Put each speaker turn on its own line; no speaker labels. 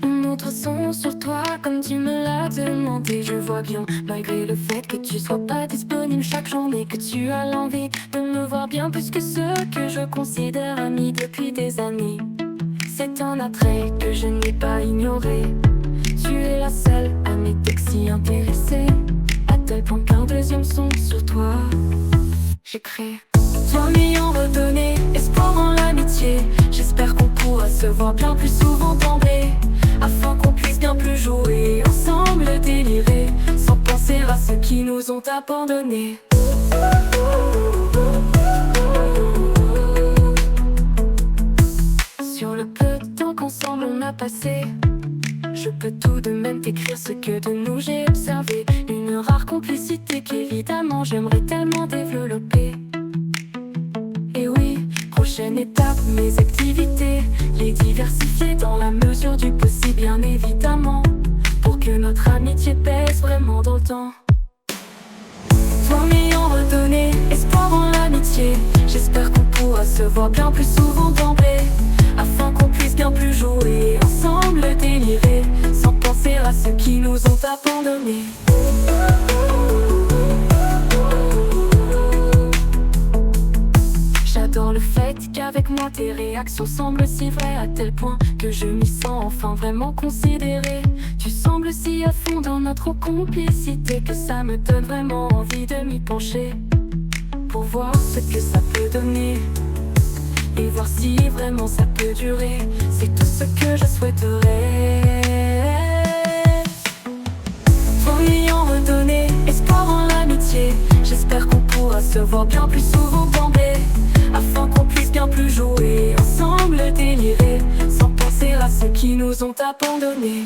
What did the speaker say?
Un autre son sur toi comme tu me l'as demandé. Je vois bien, malgré le fait que tu sois pas disponible chaque journée, que tu as l'envie de me voir bien plus que ceux que je considère amis depuis des années. C'est un attrait que je n'ai pas ignoré. Tu es la seule à m'être si intéressée, à tel point qu'un deuxième son sur toi j'ai créé. Toi m'ayant redonné espoir en l'amitié, j'espère qu'on pourra se voir bien plus souvent d'emblée, afin qu'on puisse bien plus jouer ensemble, délirer, sans penser à ceux qui nous ont abandonnés. Sur le peu de temps qu'ensemble on a passé, je peux tout de même t'écrire ce que de nous j'ai observé. Une rare complicité qu'évidemment j'aimerais tellement développer. Et oui, prochaine étape, mes activités, les diversifier dans la mesure du possible bien évidemment, pour que notre amitié pèse vraiment dans le temps. Toi m'ayant redonné espoir en l'amitié, j'espère qu'on pourra se voir bien plus souvent d'emblée, afin qu'on puisse bien plus jouer ensemble, délirer, sans penser à ceux qui nous ont abandonnés. J'adore le fait qu'avec moi tes réactions semblent si vraies, à tel point que je m'y sens enfin vraiment considéré. Tu sembles si à fond dans notre complicité que ça me donne vraiment envie de m'y pencher, pour voir ce que ça peut donner et voir si vraiment ça peut durer. C'est tout ce que je souhaiterais. Toi m'ayant redonné espoir en l'amitié, j'espère qu'on pourra se voir bien plus souvent d'emblée, afin qu'on puisse bien plus jouer ensemble, délirer, sans penser à ceux qui nous ont abandonnés.